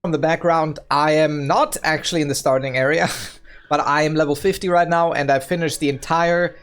From the background, I am not actually in the starting area, but I am level 50 right now, and I've finished the entire,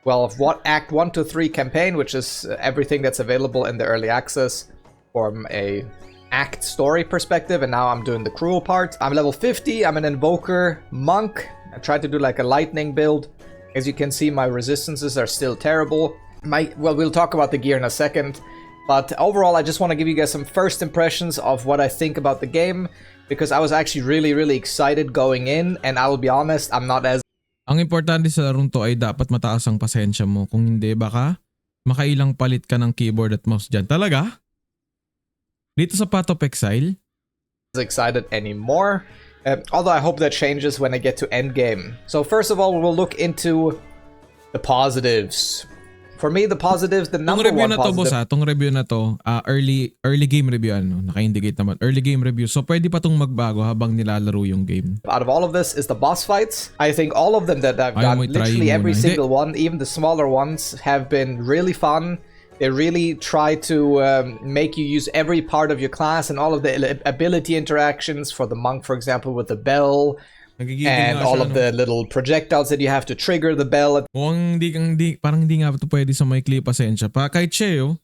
well, what Act 1 to 3 campaign, which is everything that's available in the early access from a act story perspective, and now I'm doing the cruel part. I'm level 50, I'm an invoker monk. I tried to do like a lightning build. As you can see, my resistances are still terrible. Well, we'll talk about the gear in a second. But overall, I just want to give you guys some first impressions of what I think about the game, because I was actually really excited going in, and I will be honest, I'm not as... Ang importante sa larong to ay dapat mataas ang pasensya mo. Kung hindi, baka makailang palit ka ng keyboard at mouse dyan. Talaga? Dito sa Path of Exile? ...excited anymore. Although I hope that changes when I get to endgame. So first of all, we'll look into the positives. For me, the positives, the number one positive... Tong review na to, early game review, naka-indicate naman. Early game review. So pwede pa tong magbago habang nilalaro yung game. Out of all of this is the boss fights. I think all of them that I've done, literally every single one, even the smaller ones, have been really fun. They really try to make you use every part of your class and all of the ability interactions. For the monk, for example, with the bell. And all of the little projectiles that you have to trigger the bell. Mukhang parang hindi nga ito pwede sa maikli pasensya. Kahit siya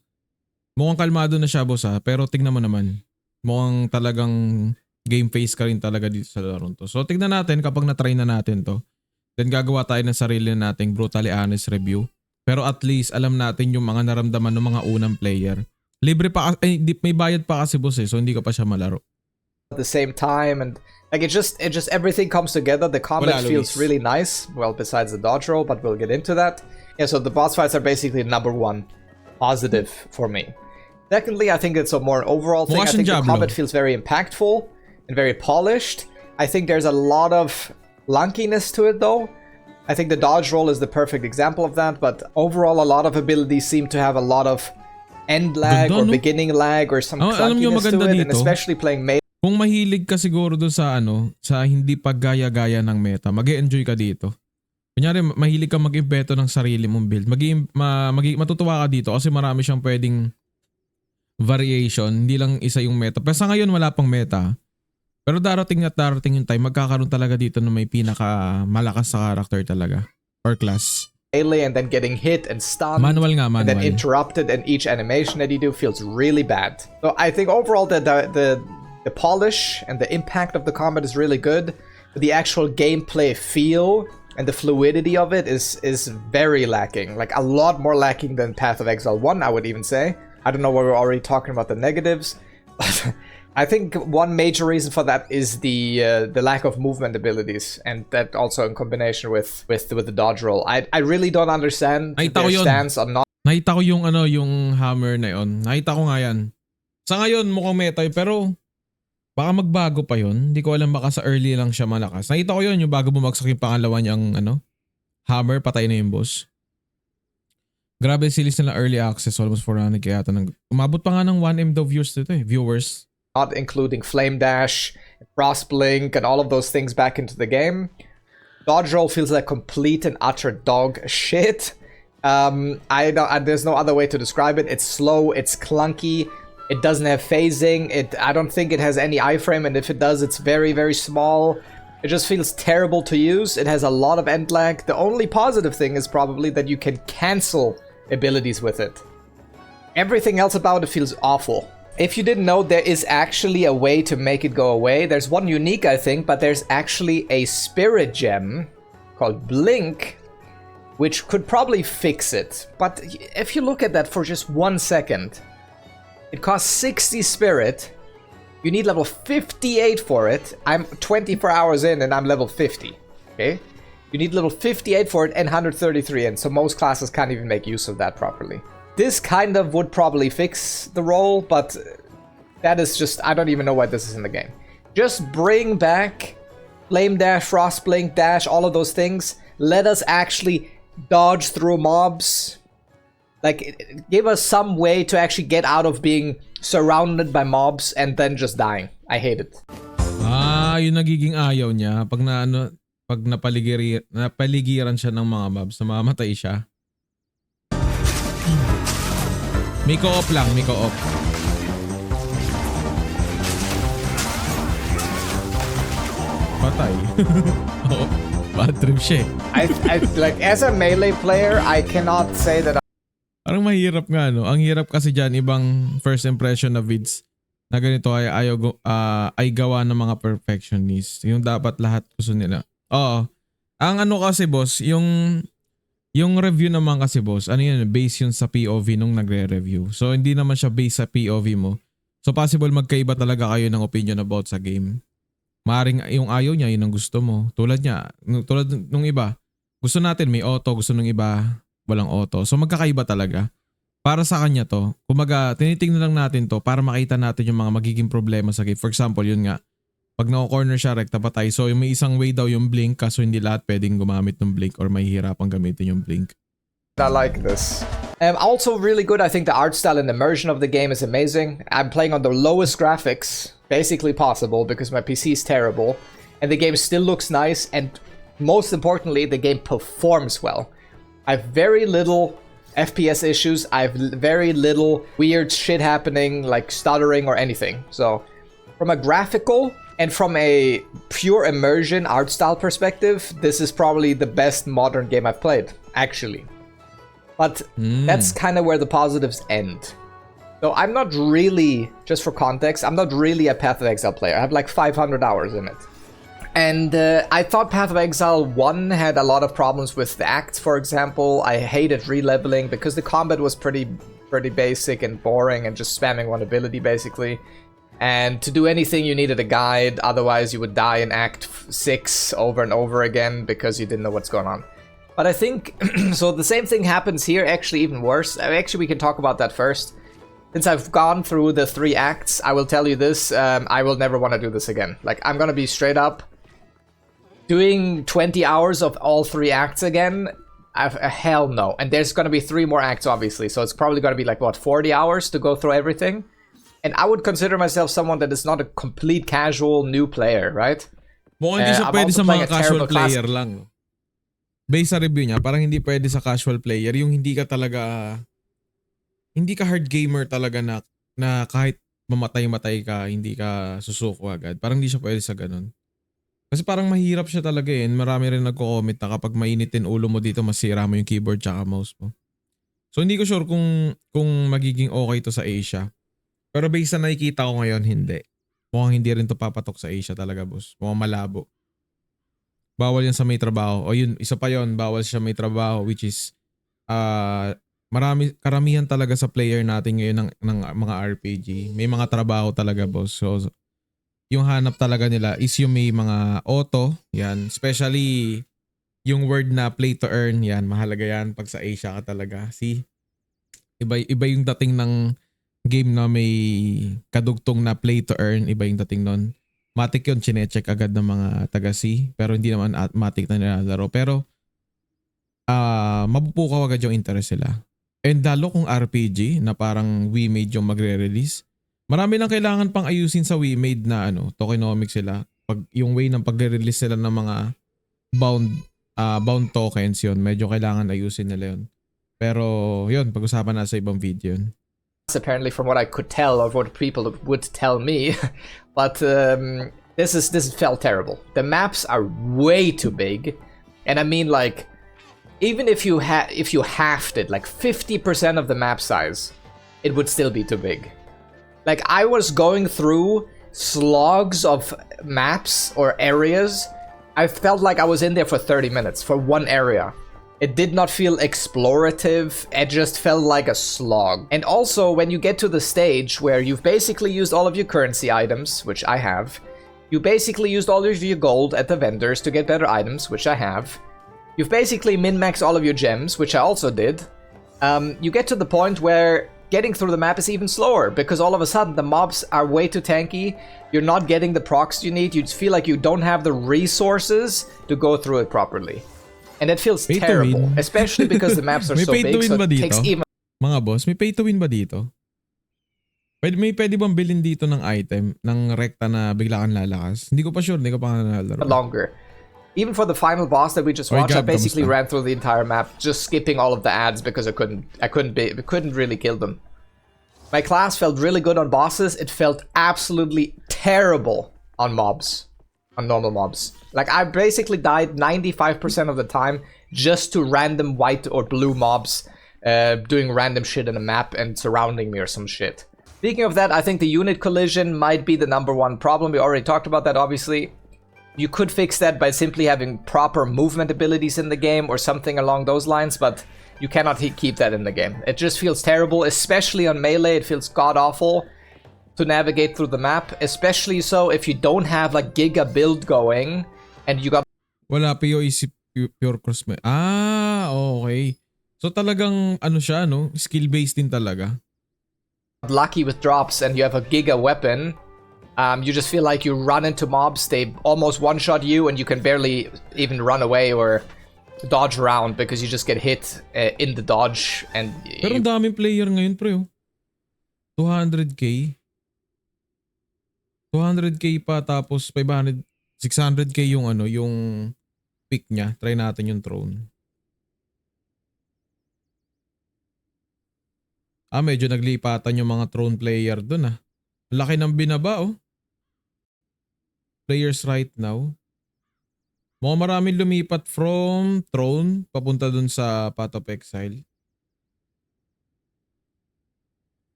mukhang kalmado na siya boss pero tignan mo naman. Mukhang talagang game face ka rin talaga dito sa laro to. So tignan natin kapag na-try na natin to. Then gagawa tayo ng sarili nating brutally honest review. Pero at least alam natin yung mga naramdaman ng mga unang player. Libre pa, may bayad pa kasi boss so hindi ka pa siya malaro. At the same time, and like it just everything comes together. The combat feels really nice, well, besides the dodge roll, but we'll get into that. Yeah, so the boss fights are basically number one positive for me. Secondly, I think it's a more overall thing. I think the combat feels very impactful and very polished. I think there's a lot of clunkiness to it though. I think the dodge roll is the perfect example of that, but overall a lot of abilities seem to have a lot of end lag or beginning lag or some clunkiness to it, and especially playing melee. Kung mahilig ka siguro doon sa hindi paggaya-gaya ng meta, mag-e-enjoy ka dito. Kunyari, mahilig ka mag-impeto ng sarili mong build. Matutuwa ka dito kasi marami siyang pwedeng variation, hindi lang isa yung meta. Pero sa ngayon wala pang meta. Pero darating yung time, magkakaroon talaga dito na may pinaka malakas sa character talaga. Or class. And then getting hit and stunned. Manual. And then interrupted, and each animation that you do feels really bad. So I think overall the polish and the impact of the combat is really good, but the actual gameplay feel and the fluidity of it is very lacking. Like a lot more lacking than Path of Exile 1, I would even say. I don't know why we're already talking about the negatives, but I think one major reason for that is the lack of movement abilities, and that also in combination with the dodge roll. I really don't understand their stance on not... Nakita ko yung hammer na yun. Nakita ko nga yan. Sa ngayon mukhang meta pero baka magbago pa yun. Hindi ko alam, baka sa early lang siya malakas. Nakita ko yun, yung bago bumagsak yung pangalawa niyang hammer, patay na yung boss. Grabe silis nila early access, almost 400 kaya umabot pa nga ng 1M daw viewers dito viewers. Not including Flame Dash, Frost Blink, and all of those things back into the game. Dodge roll feels like complete and utter dog shit. There's no other way to describe it. It's slow, it's clunky. It doesn't have phasing. I don't think it has any iframe, and if it does, it's very small. It just feels terrible to use. It has a lot of end lag. The only positive thing is probably that you can cancel abilities with it. Everything else about it feels awful. If you didn't know, there is actually a way to make it go away. There's one unique, I think, but there's actually a spirit gem called Blink, which could probably fix it. But if you look at that for just 1 second, it costs 60 spirit. You need level 58 for it. I'm 24 hours in and I'm level 50. Okay? You need level 58 for it and 133 in, so most classes can't even make use of that properly. This kind of would probably fix the role, but that is just... I don't even know why this is in the game. Just bring back Flame Dash, Frost Blink, Dash, all of those things. Let us actually dodge through mobs. Like, give us some way to actually get out of being surrounded by mobs and then just dying. I hate it. Yung nagiging ayaw niya pag napaligiran siya ng mga mobs, namamatay siya. May co-op lang, may co-op. patay. Oo, bad trip siya eh. I like as a melee player, I cannot say that. Parang mahirap nga, no? Ang hirap kasi dyan, ibang first impression na vids na ganito ay gawa ng mga perfectionist. Yung dapat lahat gusto nila. Oo. Ang ano kasi boss, yung review naman kasi boss, ano yun, based yun sa POV nung nagre-review. So hindi naman siya based sa POV mo. So possible magkaiba talaga kayo ng opinion about sa game. Maaring yung ayaw niya, yun ang gusto mo. Tulad nung iba. Gusto natin may auto, gusto nung iba walang auto. So magkakaiba talaga. Para sa kanya to, kumaga tinitingnan lang natin to para makita natin yung mga magiging problema sa game. For example, yun nga, pag nako-corner siya, rekta patay. So yung may isang way daw yung blink kaso hindi lahat pwedeng gumamit ng blink or mahihirapang gamitin yung blink. I like this. Also really good, I think the art style and immersion of the game is amazing. I'm playing on the lowest graphics basically possible because my PC is terrible. And the game still looks nice and most importantly, the game performs well. I have very little FPS issues. I have very little weird shit happening like stuttering or anything. So from a graphical and from a pure immersion art style perspective, this is probably the best modern game I've played, actually. But that's kind of where the positives end. So I'm not really, just for context, I'm not really a Path of Exile player. I have like 500 hours in it. And I thought Path of Exile 1 had a lot of problems with the acts, for example. I hated re-leveling because the combat was pretty basic and boring and just spamming one ability basically. And to do anything you needed a guide, otherwise you would die in Act 6 over and over again because you didn't know what's going on. But I think, so the same thing happens here, actually even worse. Actually we can talk about that first. Since I've gone through the 3 acts, I will tell you this, I will never want to do this again. Like, I'm gonna be straight up. Doing 20 hours of all 3 acts again? Hell no. And there's gonna be 3 more acts, obviously. So it's probably gonna be like, what, 40 hours to go through everything? And I would consider myself someone that is not a complete casual new player, right? Mukhang hindi siya pwede sa mga casual player lang. Based sa review niya, parang hindi pwede sa casual player. Yung hindi ka talaga... Hindi ka hard gamer talaga na kahit mamatay-matay ka, hindi ka susuko agad. Parang hindi siya pwede sa ganun. Kasi parang mahirap siya talaga eh. And marami rin nagko-comment na kapag mainitin ulo mo dito, masira mo yung keyboard tsaka mouse mo. So hindi ko sure kung magiging okay to sa Asia. Pero based sa nakikita ko ngayon, hindi. Mukhang hindi rin to papatok sa Asia talaga, boss. Mukhang malabo. Bawal yan sa may trabaho. O yun, isa pa yun, bawal siya may trabaho, which is karamihan talaga sa player natin ngayon ng mga RPG. May mga trabaho talaga, boss. So yung hanap talaga nila is yung may mga auto, yan. Especially yung word na play to earn, yan. Mahalaga yan pag sa Asia ka talaga. See? Iba yung dating ng game na may kadugtong na play to earn. Iba yung dating nun. Matik yun, chinecheck agad ng mga taga-C. Pero hindi naman matik na nilalaro. Pero mapupukaw agad yung interest sila. And lalo kung RPG na parang we made yung magre-release. Marami lang kailangan pang ayusin sa WeMade na tokenomics sila. Pag yung way ng pagre-release sila ng mga bound tokens yun, medyo kailangan ayusin nila yun. Pero yun, pag-usapan na sa ibang video yun. Apparently from what I could tell or what people would tell me, but this felt terrible. The maps are way too big, and I mean like even if you halved it like 50% of the map size, it would still be too big. Like, I was going through slogs of maps or areas. I felt like I was in there for 30 minutes for one area. It did not feel explorative. It just felt like a slog. And also, when you get to the stage where you've basically used all of your currency items, which I have, you basically used all of your gold at the vendors to get better items, which I have. You've basically min-maxed all of your gems, which I also did. You get to the point where getting through the map is even slower because all of a sudden the mobs are way too tanky. You're not getting the procs you need. You feel like you don't have the resources to go through it properly. And it feels terrible, especially because the maps are so big, so it takes even... Mga boss, may pay to win ba dito? Pwede bang bilhin dito ng item, ng rekta na bigla kang lalakas? Hindi ko pa sure, hindi ko pa nalaro. Longer. Even for the final boss that we just watched, I basically ran through the entire map, just skipping all of the ads because I couldn't really kill them. My class felt really good on bosses. It felt absolutely terrible on mobs. on normal mobs. Like, I basically died 95% of the time just to random white or blue mobs doing random shit in a map and surrounding me or some shit. Speaking of that, I think the unit collision might be the #1 problem. We already talked about that, obviously. You could fix that by simply having proper movement abilities in the game or something along those lines, but you cannot keep that in the game. It just feels terrible, especially on melee. It feels god-awful to navigate through the map, especially so if you don't have like giga build going and you got Wala, POE pure cross. Okay. So talagang ano siya, no? Skill-based din talaga. lucky with drops and you have a giga weapon, you just feel like you run into mobs, they almost one-shot you and you can barely even run away or dodge around because you just get hit in the dodge and Pero ang daming player ngayon, pre. 200k. 200k pa tapos 500, 600k yung ano, yung pick niya. Try natin yung throne. Medyo naglipatan yung mga throne player dun ah. Laki ng binaba oh. Players right now. Mukhang maraming lumipat from throne papunta dun sa Path of Exile.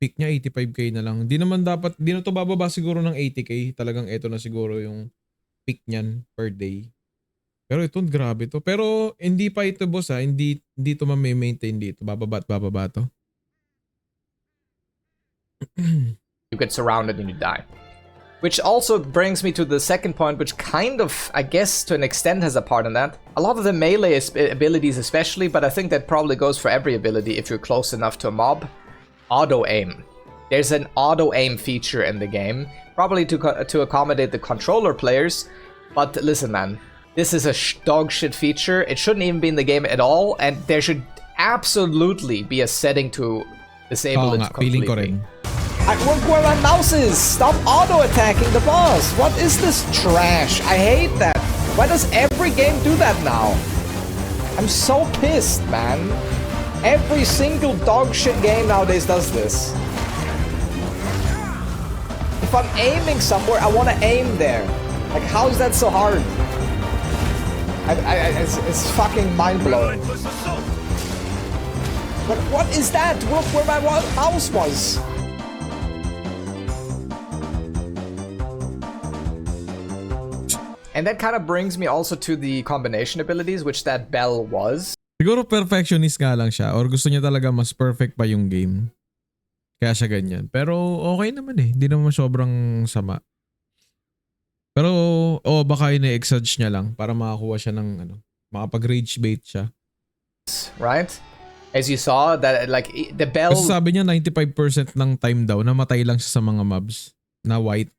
Pick niya 85k na lang. Di naman dapat, di na to bababa siguro ng 80k. Talagang ito na siguro yung pick niyan per day. Pero ito, grabe to. Pero hindi pa ito boss ha. Hindi to ma-maintain dito. Bababa at bababa to. you get surrounded and you die. Which also brings me to the second point, which kind of, I guess, to an extent has a part in that. A lot of the melee abilities especially, but I think that probably goes for every ability if you're close enough to a mob. Auto-aim. There's an auto-aim feature in the game, probably to accommodate the controller players, but listen man, this is a dog shit feature. It shouldn't even be in the game at all, and there should absolutely be a setting to disable it completely. Look where my mouse is! Stop auto-attacking the boss! What is this trash? I hate that! Why does every game do that now? I'm so pissed, man. Every single dog shit game nowadays does this. If I'm aiming somewhere, I want to aim there. Like, how is that so hard? It's fucking mind-blowing. What is that? Look where my mouse was! And that kind of brings me also to the combination abilities, which that bell was. Siguro perfectionist nga lang siya or gusto niya talaga mas perfect pa yung game. Kaya siya ganyan. Pero okay naman eh. Hindi naman sobrang sama. Pero baka ine-exage niya lang para makakuha siya ng ano, makapag-rage bait siya. Right? As you saw, that like the bell... Kasi sabi niya 95% ng time daw namatay lang siya sa mga mobs na white.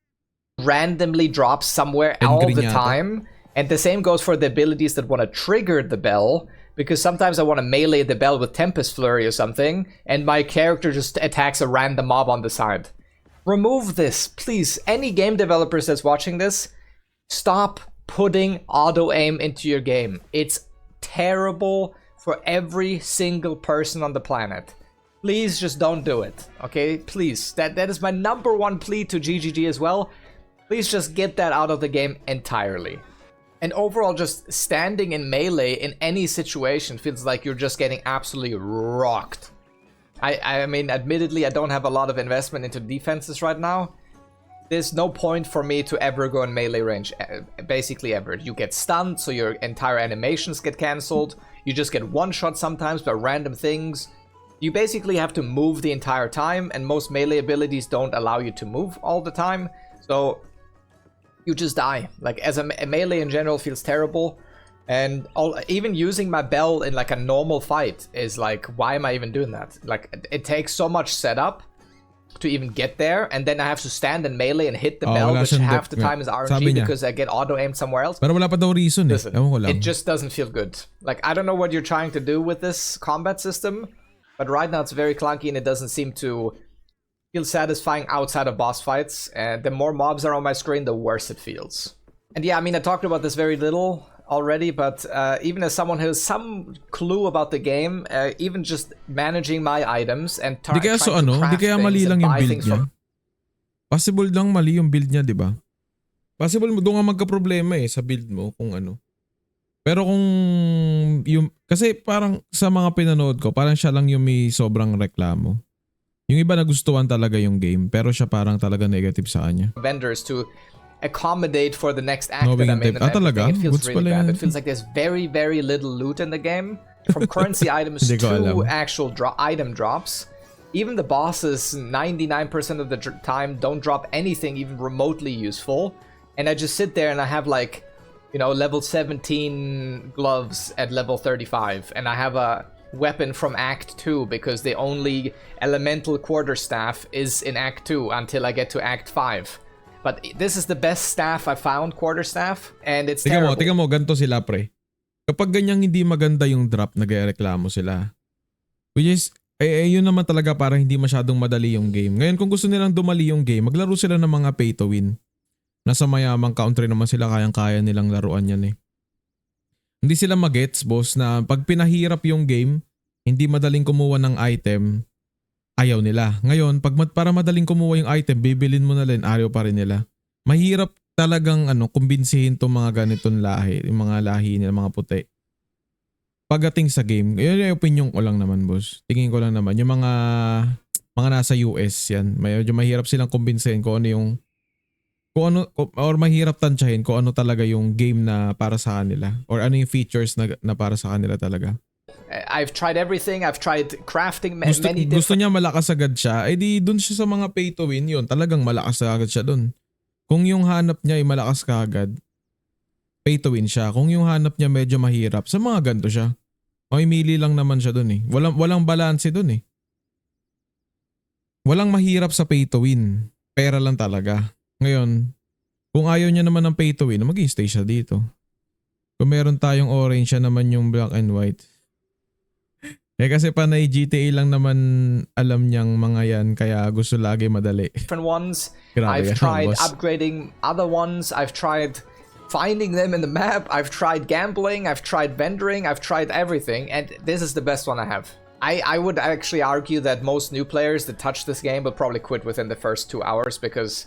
Randomly drops somewhere all the time, and the same goes for the abilities that want to trigger the bell, because sometimes I want to melee the bell with Tempest Flurry or something, and my character just attacks a random mob on the side. Remove this, please. Any game developers that's watching this, stop putting auto-aim into your game. It's terrible for every single person on the planet. Please just don't do it, okay? Please. That is my #1 plea to GGG as well. Please just get that out of the game entirely. And overall, just standing in melee in any situation feels like you're just getting absolutely rocked. I mean, admittedly, I don't have a lot of investment into defenses right now. There's no point for me to ever go in melee range, basically ever. You get stunned, so your entire animations get cancelled. You just get one-shot sometimes by random things. You basically have to move the entire time, and most melee abilities don't allow you to move all the time. So you just die. Like, as a melee in general feels terrible, and even using my bell in like a normal fight is like, why am I even doing that? Like, it takes so much setup to even get there, and then I have to stand in melee and hit the bell, which half the time is RNG because I get auto-aimed somewhere else. Pero wala pa daw reason eh. Listen, it just doesn't feel good. Like, I don't know what you're trying to do with this combat system, but right now it's very clunky and it doesn't seem to feel satisfying outside of boss fights, and the more mobs are on my screen, the worse it feels. And yeah, I mean, I talked about this very little already, but even as someone who has some clue about the game, even just managing my items and trying to craft di kaya mali things lang and yung buy build things niya. from... Possible lang mali yung build niya, di ba? Possible mo doon nga magka-problema sa build mo kung ano. Pero kung yung kasi parang sa mga pinanood ko, parang siya lang yung may sobrang reklamo. Yung iba nagustuhan talaga yung game, pero siya parang talaga negative sa kanya. Vendors to accommodate for the next act Knowing that I'm in and talaga? everything. It feels Goods really pala bad. yan. It feels like there's very, very little loot in the game. From currency items Hindi ko alam. to actual item drops. Even the bosses, 99% of the time, don't drop anything even remotely useful. And I just sit there and I have like, you know, level 17 gloves at level 35. And I have a weapon from Act 2 because the only elemental quarterstaff is in Act 2 until I get to Act 5. But this is the best staff I found, quarterstaff, and it's terrible. Tingnan mo, ganito sila pre. Kapag ganyang hindi maganda yung drop, nagrereklamo sila. Which is, yun naman talaga parang hindi masyadong madali yung game. Ngayon kung gusto nilang dumali yung game, maglaro sila ng mga pay to win. Nasa mayamang country naman sila, kayang-kaya nilang laruan yan Hindi sila magets, boss, na pag pinahirap yung game, hindi madaling kumuha ng item, ayaw nila. Ngayon, para madaling kumuha yung item, bibilin mo na rin, ayaw pa rin nila. Mahirap talagang kumbinsihin tong mga ganitong lahi, yung mga lahi nila, mga puti. Pagdating sa game, yun yung opinion ko lang naman, boss. Tingin ko lang naman, yung mga nasa US yan, medyo mahirap silang kumbinsihin kung ano or mahirap tansyahin kung ano talaga yung game na para sa kanila or ano yung features na para sa kanila talaga. I've tried everything. I've tried crafting many different... Gusto niya malakas agad siya, di dun siya sa mga pay to win yun. Talagang malakas agad siya dun. Kung yung hanap niya ay malakas ka agad, pay to win siya. Kung yung hanap niya medyo mahirap, sa mga ganito siya. Mamimili lang naman siya dun Walang balanse dun Walang mahirap sa pay to win. Pera lang talaga. Ngayon, kung ayaw niya naman ng pay to win, mag-i-stay siya dito. Kung meron tayong orange, siya naman yung black and white. Kasi panay GTA lang naman alam niyang mga yan, kaya gusto lagi madali. Different ones. Grabe I've yan, tried boss. upgrading other ones. I've tried finding them in the map. I've tried gambling. I've tried vendoring. I've tried everything. And this is the best one I have. I would actually argue that most new players that touch this game will probably quit within the first 2 hours because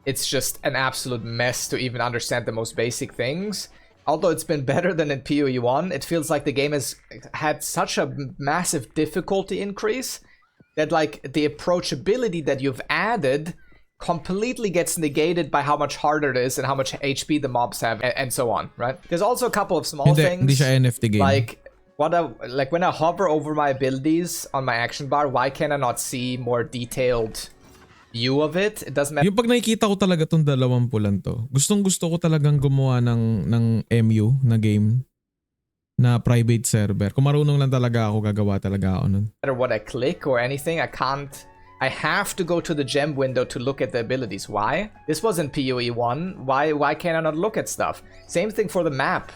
it's just an absolute mess to even understand the most basic things. Although it's been better than in PoE 1, it feels like the game has had such a massive difficulty increase that like the approachability that you've added completely gets negated by how much harder it is and how much HP the mobs have and so on, right? There's also a couple of small things. Hindi siya NFT game. Like when I hover over my abilities on my action bar, why can I not see more detailed view of it? It doesn't matter. Yung pag nakikita ko talaga tong 20 lang to, gustong gusto ko talagang gumawa ng MU na game na private server. Kung marunong lang talaga ako, gagawa talaga ako nun. No matter what I click or anything, I have to go to the gem window to look at the abilities. Why? This wasn't PoE 1. Why can't I not look at stuff? Same thing for the map.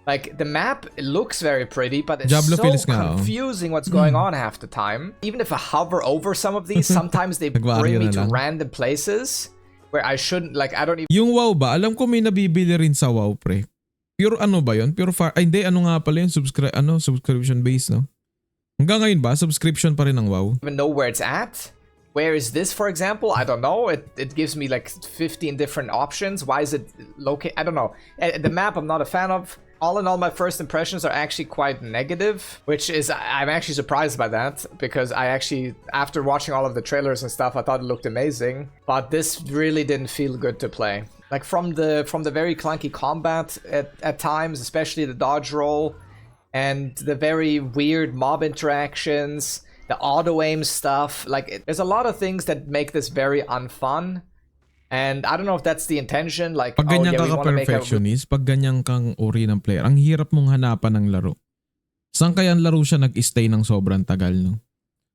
Like, the map looks very pretty, but it's Diablo so feels nga, confusing what's going on half the time. Even if I hover over some of these, sometimes they bring me to random places where I shouldn't, like, I don't even... Yung WoW ba? Alam ko may nabibili rin sa WoW, pre. Pure ano ba yun? Pure fire? Ay, hindi. Ano nga pala yun? Subscription based, no? Hanggang ngayon ba? Subscription pa rin ng WoW? Even know where it's at. Where is this, for example? I don't know. It gives me like 15 different options. Why is it located? I don't know. The map I'm not a fan of. All in all, my first impressions are actually quite negative, which is, I'm actually surprised by that, because I actually, after watching all of the trailers and stuff, I thought it looked amazing, but this really didn't feel good to play. Like from the very clunky combat at times, especially the dodge roll, and the very weird mob interactions, the auto-aim stuff, like there's a lot of things that make this very unfun. And I don't know if that's the intention, like, pag ganyan we want to make a... perfectionist, pag ganyan kang uri ng player, ang hirap mong hanapan ng laro. Saan kaya ang laro siya nag-stay ng sobrang tagal, no?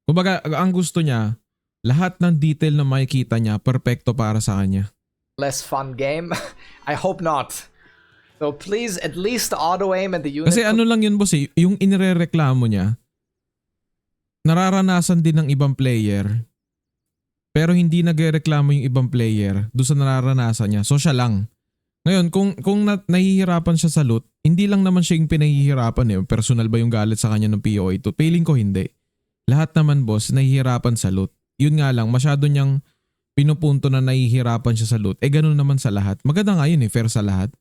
Kumbaga, ang gusto niya, lahat ng detail na makikita niya, perfecto para sa kanya. Less fun game? I hope not. So please, at least the auto-aim and the unit... Kasi ano lang yun, boss, yung inirereklamo niya, nararanasan din ng ibang player, pero hindi nagrereklamo yung ibang player doon sa nararanasan niya. So siya lang. Ngayon, kung nahihirapan siya sa loot, hindi lang naman siya yung pinahihirapan . Personal ba yung galit sa kanya ng PoE 2? Feeling ko hindi. Lahat naman, boss, nahihirapan sa loot. Yun nga lang, masyado niyang pinupunto na nahihirapan siya sa loot. Ganun naman sa lahat. Maganda nga yun fair sa lahat.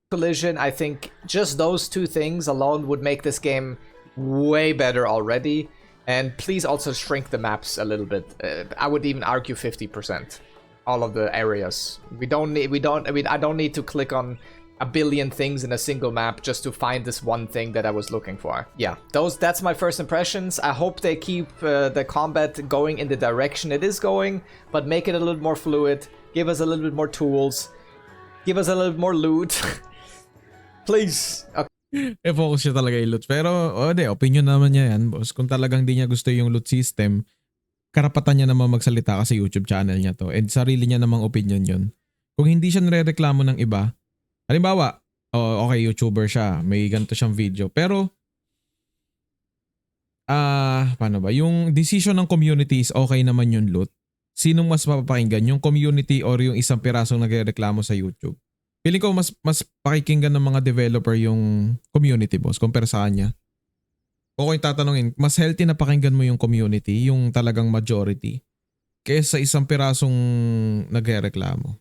Collision, I think just those two things alone would make this game way better already. And please also shrink the maps a little bit. I would even argue 50%. All of the areas. I don't need to click on a billion things in a single map just to find this one thing that I was looking for. Yeah, that's my first impressions. I hope they keep the combat going in the direction it is going, but make it a little more fluid. Give us a little bit more tools. Give us a little bit more loot. Please. Okay. Focus siya talaga yung loot. Pero, opinion naman niya yan, boss. Kung talagang di niya gusto yung loot system, karapatan niya naman magsalita kasi YouTube channel niya to. And sarili niya namang opinion yun. Kung hindi siya nare-reklamo ng iba, halimbawa, okay, YouTuber siya, may ganito siyang video. Pero, paano ba? Yung decision ng community is okay naman yung loot. Sinong mas mapapakinggan? Yung community or yung isang pirasong nagre-reklamo sa YouTube? Feeling ko mas pakikinggan ng mga developer yung community, boss, compare sa kanya. O kung tatanungin, mas healthy na pakinggan mo yung community, yung talagang majority, kaysa isang pirasong nagre-reklamo.